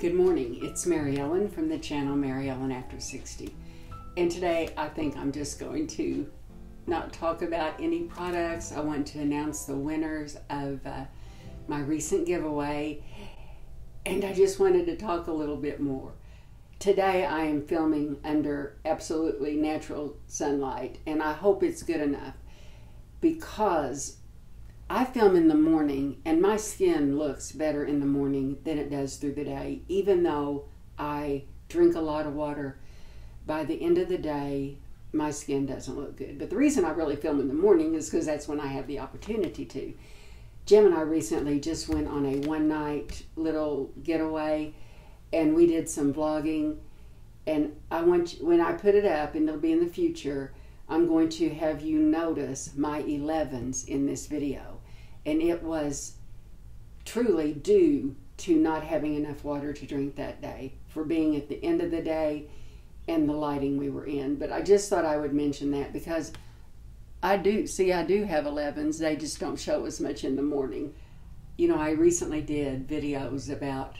Good morning, it's MaryEllen from the channel MaryEllen After 60. And today I think I'm just going to not talk about any products. I want to announce the winners of my recent giveaway. And I just wanted to talk a little bit more. Today I am filming under absolutely natural sunlight, and I hope it's good enough because I film in the morning and my skin looks better in the morning than it does through the day. Even though I drink a lot of water, by the end of the day, my skin doesn't look good. But the reason I really film in the morning is because that's when I have the opportunity to. Jim and I recently just went on a one-night little getaway, and we did some vlogging. And when I put it up, and it'll be in the future, I'm going to have you notice my 11s in this video. And it was truly due to not having enough water to drink that day, for being at the end of the day and the lighting we were in. But I just thought I would mention that because I do have 11s. They just don't show as much in the morning. You know, I recently did videos about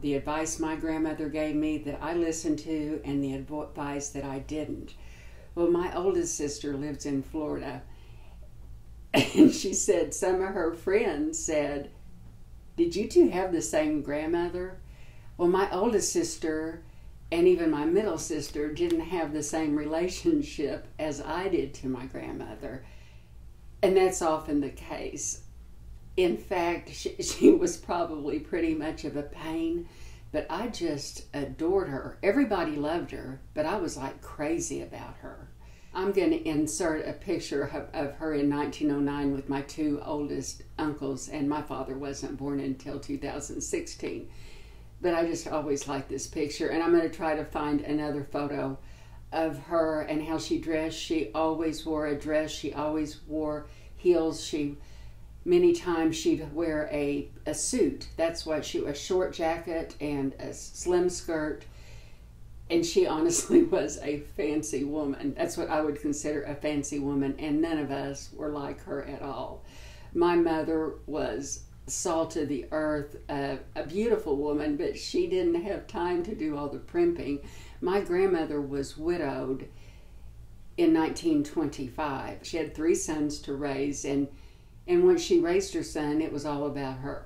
the advice my grandmother gave me that I listened to and the advice that I didn't. Well, my oldest sister lives in Florida, and she said some of her friends said, "Did you two have the same grandmother?" Well, my oldest sister and even my middle sister didn't have the same relationship as I did to my grandmother. And that's often the case. In fact, she was probably pretty much of a pain, but I just adored her. Everybody loved her, but I was like crazy about her. I'm going to insert a picture of her in 1909 with my two oldest uncles, and my father wasn't born until 2016. But I just always liked this picture, and I'm going to try to find another photo of her and how she dressed. She always wore a dress. She always wore heels. Many times she'd wear a suit. That's what a short jacket and a slim skirt. And she honestly was a fancy woman. That's what I would consider a fancy woman, and none of us were like her at all. My mother was salt of the earth, a beautiful woman, but she didn't have time to do all the primping. My grandmother was widowed in 1925. She had 3 sons to raise, and when she raised her son, it was all about her.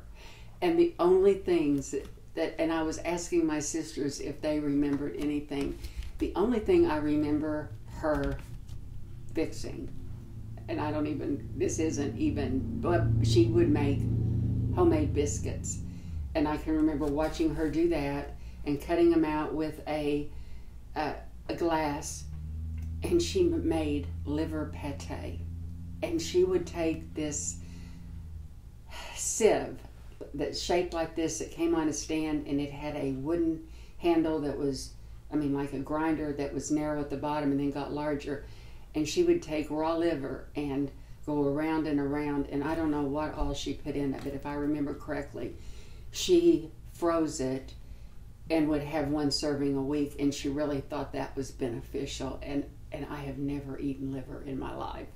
And the only things and I was asking my sisters if they remembered anything. The only thing I remember her fixing, and this isn't even, but she would make homemade biscuits. And I can remember watching her do that and cutting them out with a glass, and she made liver pate. And she would take this sieve that's shaped like this, that came on a stand, and it had a wooden handle that was, like a grinder that was narrow at the bottom and then got larger. And she would take raw liver and go around and around, and I don't know what all she put in it, but if I remember correctly, she froze it and would have 1 serving a week, and she really thought that was beneficial, and I have never eaten liver in my life.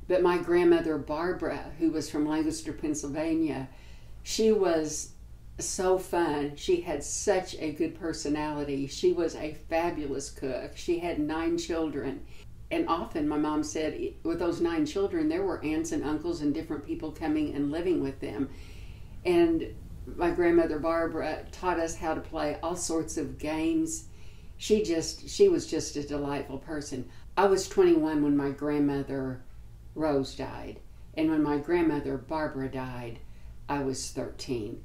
But my grandmother Barbara, who was from Lancaster, Pennsylvania, she was so fun. She had such a good personality. She was a fabulous cook. She had 9 children. And often my mom said with those 9 children, there were aunts and uncles and different people coming and living with them. And my grandmother Barbara taught us how to play all sorts of games. She was just a delightful person. I was 21 when my grandmother Rose died. And when my grandmother Barbara died, I was 13.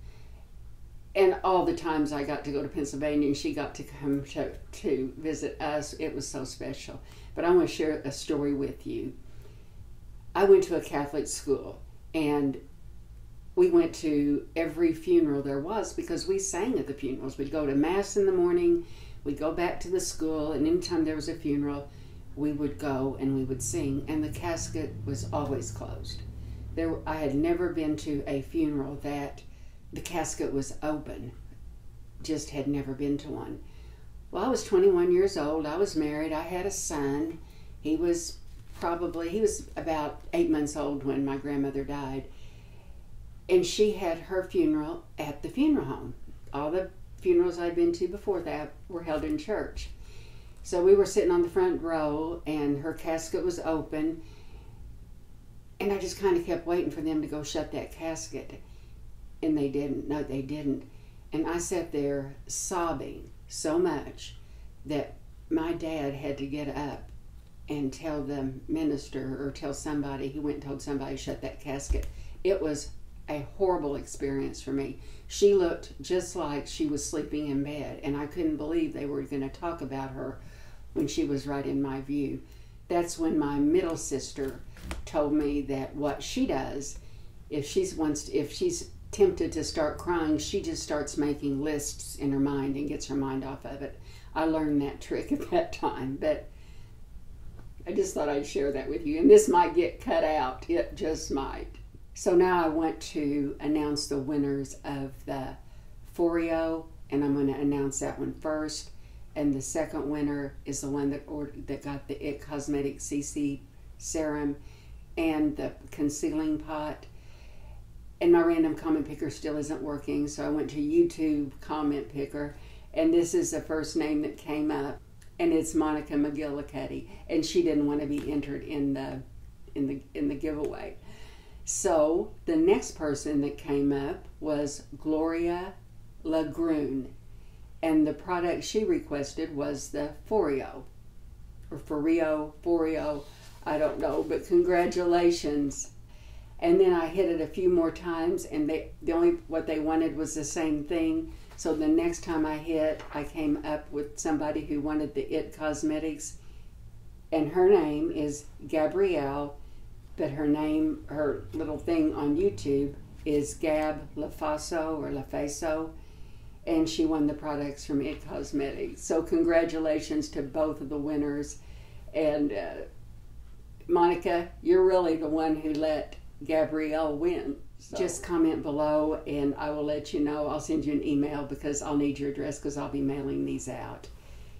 And all the times I got to go to Pennsylvania and she got to come to visit us, it was so special. But I want to share a story with you. I went to a Catholic school, and we went to every funeral there was because we sang at the funerals. We'd go to Mass in the morning, we'd go back to the school, and anytime there was a funeral, we would go and we would sing, and the casket was always closed. I had never been to a funeral that the casket was open. Just had never been to one. Well, I was 21 years old. I was married. I had a son. He was about 8 months old when my grandmother died. And she had her funeral at the funeral home. all the funerals I'd been to before that were held in church. So we were sitting on the front row, and her casket was open, and I just kind of kept waiting for them to go shut that casket. And they didn't. No, they didn't. And I sat there sobbing so much that my dad had to get up and tell the minister, or tell somebody, he went and told somebody to shut that casket. It was a horrible experience for me. She looked just like she was sleeping in bed, and I couldn't believe they were going to talk about her when she was right in my view. That's when my middle sister told me that what she does, if she's tempted to start crying, she just starts making lists in her mind and gets her mind off of it. I learned that trick at that time, but I just thought I'd share that with you. And this might get cut out. It just might. So now I want to announce the winners of the Foreo, and I'm going to announce that one first. And the second winner is the one that got the It Cosmetics CC serum and the concealing pot. And my random comment picker still isn't working, so I went to YouTube comment picker, and this is the first name that came up, and it's Monica McGillicuddy, and she didn't want to be entered in the giveaway. So the next person that came up was Gloria Lagrune, and the product she requested was the Foreo, or Foreo, I don't know, but congratulations. And then I hit it a few more times, and what they wanted was the same thing. So the next time I hit, I came up with somebody who wanted the It Cosmetics, and her name is Gabrielle, but her little thing on YouTube is Gab LaFaso or LaFaso, and she won the products from It Cosmetics. So congratulations to both of the winners. And Monica, you're really the one who let Gabrielle win. So just comment below and I will let you know. I'll send you an email because I'll need your address because I'll be mailing these out.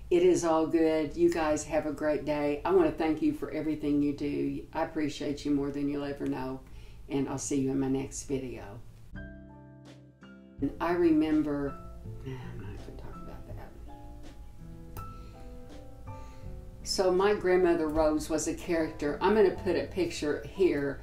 It is all good. You guys have a great day. I want to thank you for everything you do. I appreciate you more than you'll ever know. And I'll see you in my next video. And I remember, I'm not going to talk about that. So my grandmother Rose was a character. I'm going to put a picture here.